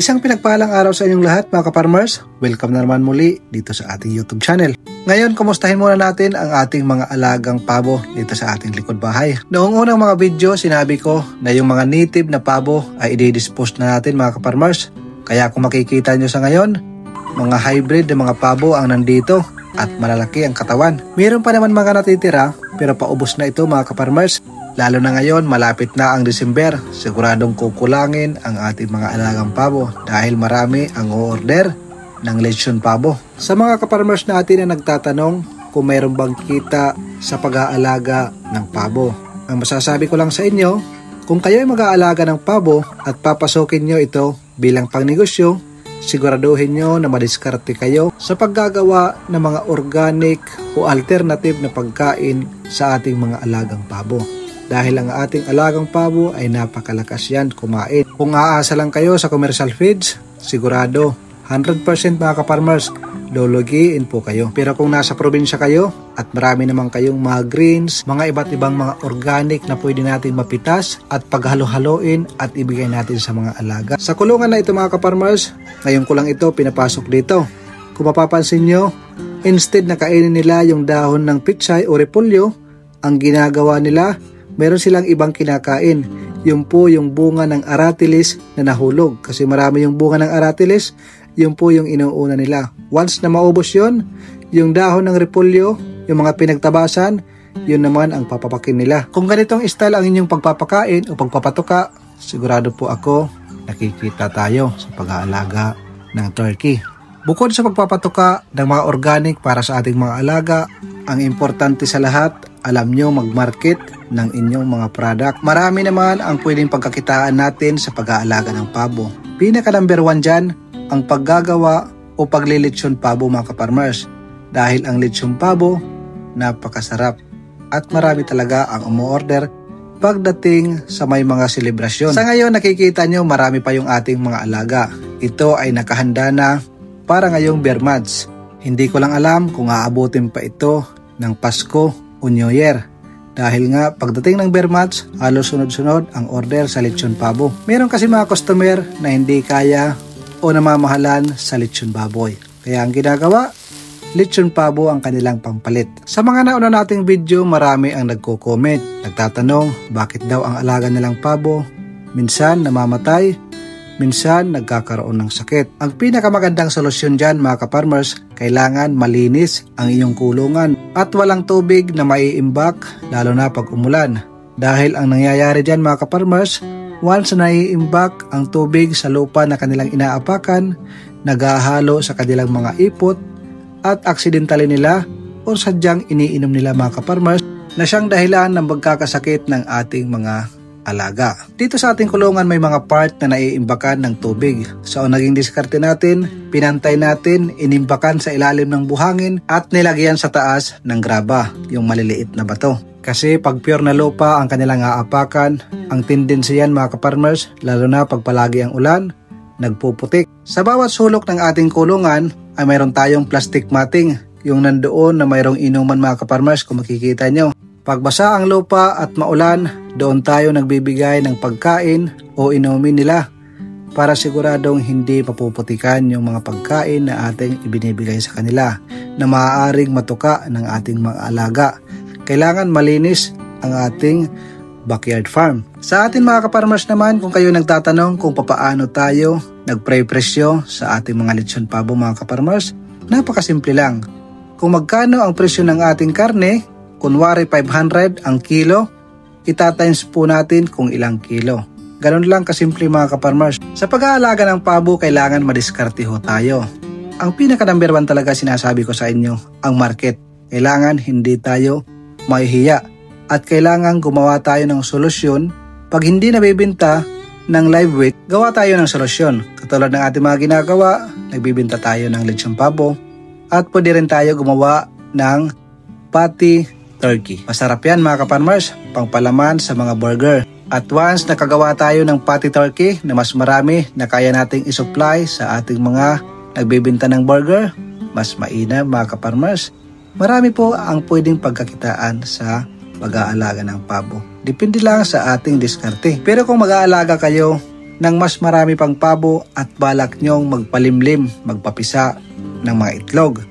Isang pinagpalang araw sa inyong lahat mga ka-farmers. Welcome na naman muli dito sa ating YouTube channel. Ngayon, kumustahin muna natin ang ating mga alagang pabo dito sa ating likod bahay. Noong unang mga video, sinabi ko na yung mga native na pabo ay i-dispose na natin mga ka-farmers. Kaya kung makikita nyo sa ngayon, mga hybrid na mga pabo ang nandito at malalaki ang katawan. Meron pa naman mga natitira pero paubos na ito mga ka-farmers. Lalo na ngayon, malapit na ang December, siguradong kukulangin ang ating mga alagang pabo dahil marami ang o-order ng lechon pabo. Sa mga ka-farmers natin na nagtatanong kung mayroon bang kita sa pag-aalaga ng pabo, ang masasabi ko lang sa inyo, kung kayo ay mag-aalaga ng pabo at papasokin nyo ito bilang pangnegosyo, siguraduhin nyo na madiskarte kayo sa paggagawa ng mga organic o alternative na pagkain sa ating mga alagang pabo. Dahil ang ating alagang pabo ay napakalakas yan kumain. Kung aasa lang kayo sa commercial feeds, sigurado 100% mga ka-farmers, lulugiin po kayo. Pero kung nasa probinsya kayo at marami naman kayong mga greens, mga iba't ibang mga organic na pwede natin mapitas at paghalo-haloin at ibigay natin sa mga alaga. Sa kulungan na ito mga ka-farmers, ngayon ko lang ito pinapasok dito. Kung mapapansin nyo, instead na kainin nila yung dahon ng pitsay o repolyo, ang ginagawa nila, meron silang ibang kinakain. Yung po yung bunga ng aratilis na nahulog. Kasi marami yung bunga ng aratilis, yun po yung inuuna nila. Once na maubos yun, yung dahon ng repolyo, yung mga pinagtabasan, yun naman ang papapakin nila. Kung ganitong style ang inyong pagpapakain o pagpapatuka, sigurado po ako nakikita tayo sa pag-aalaga ng turkey. Bukod sa pagpapatuka ng mga organic para sa ating mga alaga, ang importante sa lahat, alam nyo mag-market ng inyong mga product. Marami naman ang pwedeng pagkakitaan natin sa pag-aalaga ng pabo. Pinaka number 1 dyan, ang paggagawa o paglilitsyon pabo mga ka-farmers. Dahil ang litsyon pabo, napakasarap. At marami talaga ang umu-order pagdating sa may mga selebrasyon. Sa ngayon nakikita nyo marami pa yung ating mga alaga. Ito ay nakahanda na para ngayong bear months. Hindi ko lang alam kung aabutin pa ito ng Pasko o New Year. Dahil nga pagdating ng bear months, halos sunod-sunod ang order sa lechon pabo. Meron kasi mga customer na hindi kaya o namamahalan sa lechon baboy. Kaya ang ginagawa, lechon pabo ang kanilang pampalit. Sa mga nauna nating video, marami ang nagko-comment, nagtatanong bakit daw ang alaga nilang pabo minsan namamatay, minsan nagkakaroon ng sakit. Ang pinakamagandang solusyon dyan mga ka-farmers, kailangan malinis ang iyong kulungan at walang tubig na maiimbak lalo na pag umulan. Dahil ang nangyayari dyan mga ka-farmers, once na naiimbak ang tubig sa lupa na kanilang inaapakan, naghahalo sa kanilang mga ipot at aksidentally nila o sadyang iniinom nila mga ka-farmers na siyang dahilan ng pagkakasakit ng ating mga alaga. Dito sa ating kulungan may mga part na naiimbakan ng tubig. So ang naging diskarte natin, pinantay natin, inimbakan sa ilalim ng buhangin at nilagyan sa taas ng graba, yung maliliit na bato. Kasi pag pure na lupa ang kanilang aapakan, ang tendency yan mga ka-farmers, lalo na pag palagi ang ulan, nagpuputik. Sa bawat sulok ng ating kulungan ay mayroon tayong plastic matting, yung nandoon na mayroong inuman mga ka-farmers kung makikita nyo. Pag basa ang lupa at maulan, doon tayo nagbibigay ng pagkain o inumin nila para siguradong hindi mapuputikan yung mga pagkain na ating ibinibigay sa kanila na maaaring matuka ng ating mga alaga. Kailangan malinis ang ating backyard farm. Sa ating mga ka-farmers naman, kung kayo nagtatanong kung papaano tayo nagpre-presyo sa ating mga lechon pabo mga ka-farmers, napakasimple lang. Kung magkano ang presyo ng ating karne, kunwari 500 ang kilo, itatimes po natin kung ilang kilo. Ganun lang kasimple mga ka-farmers. Sa pag-aalaga ng pabo, kailangan madiskarte ho tayo. Ang pinaka number 1 talaga sinasabi ko sa inyo, ang market. Kailangan hindi tayo mahihiya at kailangan gumawa tayo ng solusyon. Pag hindi nabibinta ng live weight, gawa tayo ng solusyon. Katulad ng ating mga ginagawa, nagbibinta tayo ng lechon pabo at pwede rin tayo gumawa ng patty turkey. Masarap yan mga ka-farmers, pangpalaman sa mga burger. At once nakagawa tayo ng patty turkey na mas marami na kaya nating isupply sa ating mga nagbibinta ng burger, mas mainam mga ka-farmers. Marami po ang pwedeng pagkakitaan sa pag-aalaga ng pabo. Depende lang sa ating diskarte. Pero kung mag-aalaga kayo ng mas marami pang pabo at balak nyong magpalimlim, magpapisa ng mga itlog,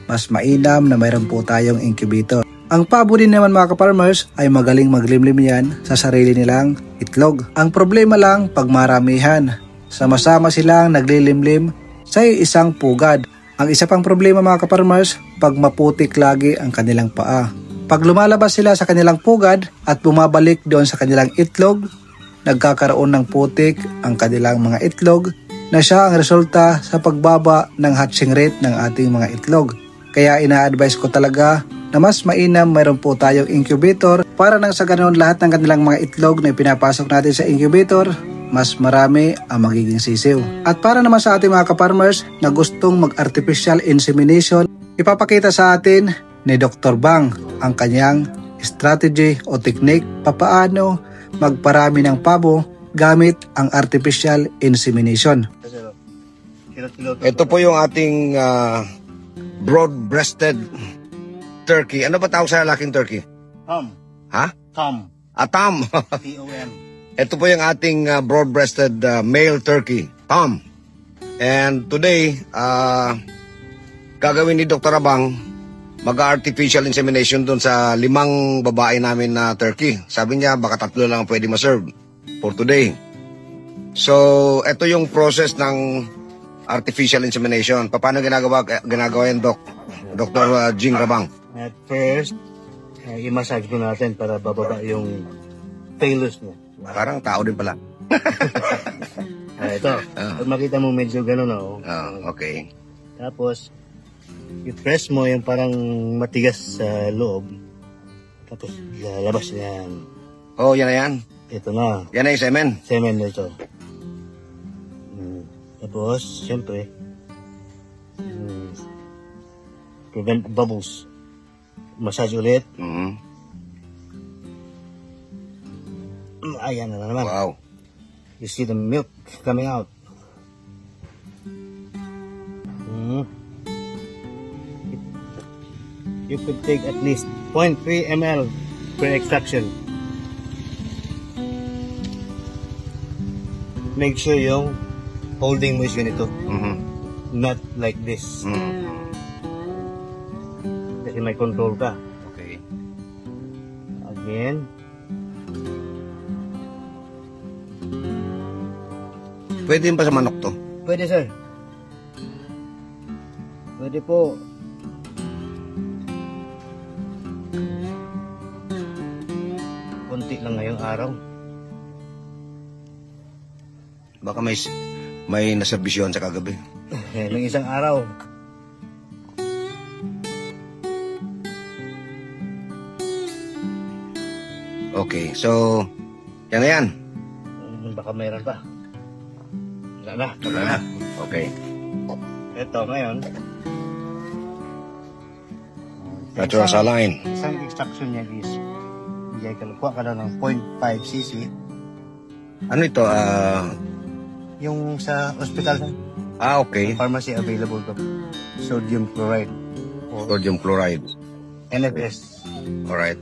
mas mainam na mayroon po tayong incubator. Ang pabo din naman mga ka-farmers ay magaling maglimlim yan sa sarili nilang itlog. Ang problema lang pag maramihan, sama-sama silang naglilimlim sa isang pugad. Ang isa pang problema mga ka-farmers, pag maputik lagi ang kanilang paa. Pag lumalabas sila sa kanilang pugad at bumabalik doon sa kanilang itlog, nagkakaroon ng putik ang kanilang mga itlog na siya ang resulta sa pagbaba ng hatching rate ng ating mga itlog. Kaya ina-advise ko talaga na mas mainam mayroon po tayong incubator para nang sa ganoon lahat ng kanilang mga itlog na pinapasok natin sa incubator, mas marami ang magiging sisiw. At para naman sa ating mga ka-farmers na gustong mag-artificial insemination, ipapakita sa atin ni Dr. Bang ang kanyang strategy o technique papaano magparami ng pabo gamit ang artificial insemination. Ito po yung ating broad-breasted turkey. Ano ba tawag sa laking turkey? Tom. Ha? Tom. Tom. T-O-M. Ito po yung ating broad-breasted male turkey, Tom. And today, gagawin ni Dr. Abang mag-artificial insemination dun sa 5 babae namin na turkey. Sabi niya, baka 3 lang pwede ma-serve for today. So, ito yung process ng artificial insemination. Paano ginagawa yan, Dr. Jing Rabang? At first, i-massage ko natin para bababa yung phallus mo. Parang tao din pala. Ito. Pag makita mo medyo gano'n, oh. Okay. Tapos, i-press mo yung parang matigas sa loob. Tapos, lalabas yan. Oh, yan na yan. Ito na. Yan na yung semen. Semen na ito. Tapos, syempre, prevent bubbles. Massage ulit. Ayan na naman. Wow. You see the milk coming out. You could take at least 0.3 ml per extraction. Make sure yung holding mo is ganito. Not like this. Kasi may control ka. Okay. Again. Pwede ba sa manok to? Pwede, sir. Pwede po. Konti lang ngayong araw. Baka may naserbisyon sa kagabi. Ng isang araw. Okay, so yan na yan. Baka mayroon pa. Wala na. Okay. Ito ngayon. Natural saline. Isang extraction niya is kuha ka na ng 0.5 cc. Ano ito? Yung sa hospital, Okay. pharmacy available to. Sodium chloride. Or Sodium chloride. NFS. Alright.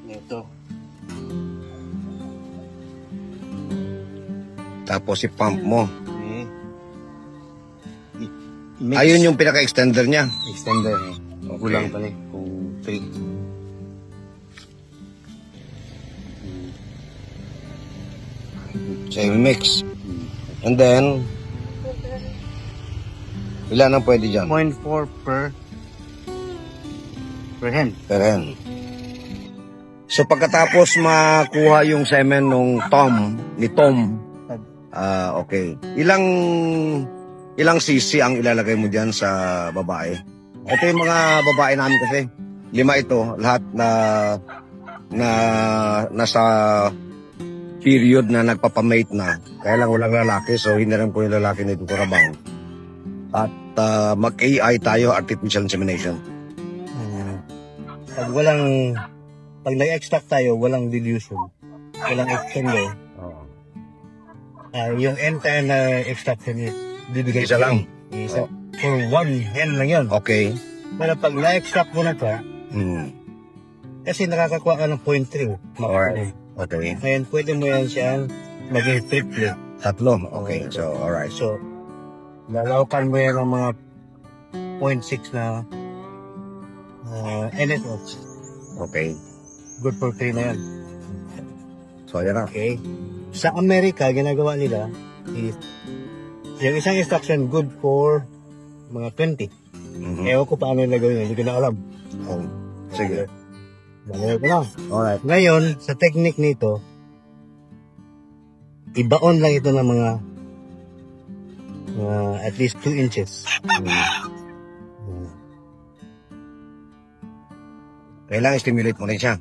Ito. Tapos i-pump mo. Okay. Mix. Ayun yung pinaka-extender niya. Extender. Okay. Kulang pa kung 3. So i-mix. And then, ilan ang pwede dyan? 0.4 per hen. Per hen. So pagkatapos makuha yung semen ni Tom, okay. Ilang cc ang ilalagay mo diyan sa babae? Ito yung mga babae namin kasi. 5 ito, lahat na nasa period na nagpapamate na. Kaya lang walang lalaki, so hiniram ko yung lalaki nito ko Rabang. At mag-AI tayo, artificial insemination. Pag nag-extract tayo, walang dilution. Walang extender. Yung entire na extraction is bibigay Isa lang. Isa. For 1 hen lang yun. Okay. Pero pag na-extract mo na ito, Kasi nakakakuha ka ng 0.3. Alright. Okay. Ngayon, pwede mo yan siya maging triple. Tatlo. Okay. So, alright. So, lalawkan mo yan ng mga 0.6 na NSO. Okay. Good for 3 na yan. So, yan na. Okay. Sa Amerika, ginagawa nila is yung isang instruction good for mga 20. Ewan ko paano nila gawin. Hindi ko na alam. Oh. Sige. Gagawin ko lang. Alright. Ngayon, sa technique nito, ibaon lang ito ng mga at least 2 inches. Kailangan stimulate mo rin siya.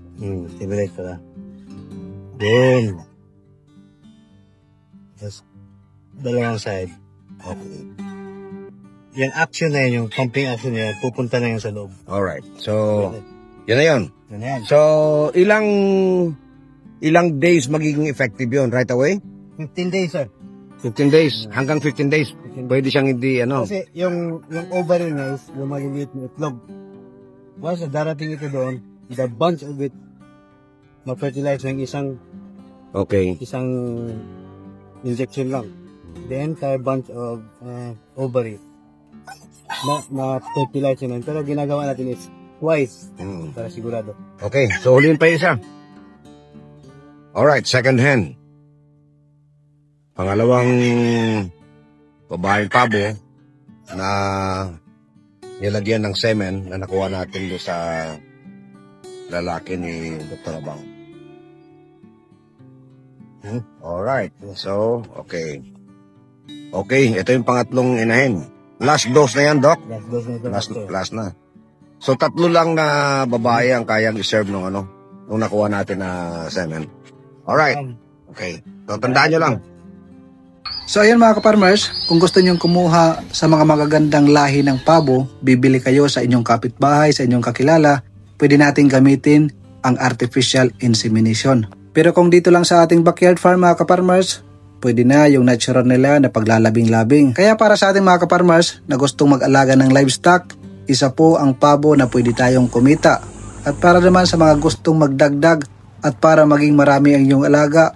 Stimulate ko lang. Then, tapos, dalawang side. Okay. Yung action na yun, yung pumping action na yun, pupunta na yun sa loob. Alright. So, yan na yun. Yan yan. So, ilang days magiging effective yun? Right away? 15 days, sir. 15 days. Hanggang 15 days. Pwede siyang hindi, ano. Kasi yung ovary na is, yung maliliit na itlog. Once na darating ito doon, the bunch of it, ma-fertilize ng isang injection lang. The entire bunch of ovary, ma-fertilize naman. Pero ginagawa natin is twice, para sigurado. Okay, so huliin pa isa. Alright, second hen. Pangalawang babaeng pabo na nilagyan ng semen na nakuha natin doon sa lalaki ni Dr. Abang. Alright, so, okay. Okay, ito yung pangatlong inahin. Last dose na yan, Doc? Last dose na ito. Last na. So, 3 lang na babae ang kayang iserve nung nakuha natin na semen. Alright. Okay. So, tandaan nyo lang. So ayun mga ka-farmers, kung gusto nyong kumuha sa mga magagandang lahi ng pabo, bibili kayo sa inyong kapitbahay, sa inyong kakilala, pwede nating gamitin ang artificial insemination. Pero kung dito lang sa ating backyard farm mga ka-farmers, pwede na yung natural nila na paglalabing-labing. Kaya para sa ating mga ka-farmers na gustong mag-alaga ng livestock, isa po ang pabo na pwede tayong kumita. At para naman sa mga gustong magdagdag at para maging marami ang inyong alaga,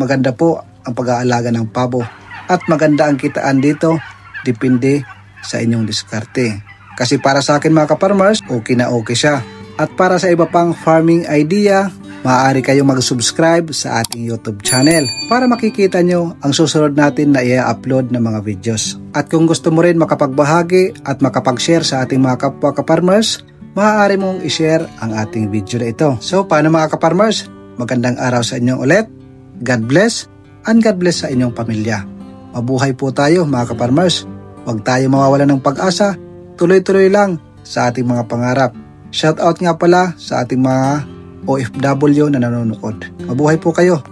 maganda po ang pag-aalaga ng pabo. At maganda ang kitaan dito, depende sa inyong diskarte. Kasi para sa akin mga ka-farmers, okay na okay siya. At para sa iba pang farming idea, maaari kayong mag-subscribe sa ating YouTube channel para makikita nyo ang susunod natin na i-upload na mga videos. At kung gusto mo rin makapagbahagi at makapag-share sa ating mga kapwa ka-farmers, maaari mong i-share ang ating video na ito. So paano mga ka-farmers? Magandang araw sa inyong ulit. God bless and God bless sa inyong pamilya. Mabuhay po tayo mga ka-farmers. Huwag tayo mawawala ng pag-asa. Tuloy-tuloy lang sa ating mga pangarap. Shoutout nga pala sa ating mga OFW na nanonood. Mabuhay po kayo.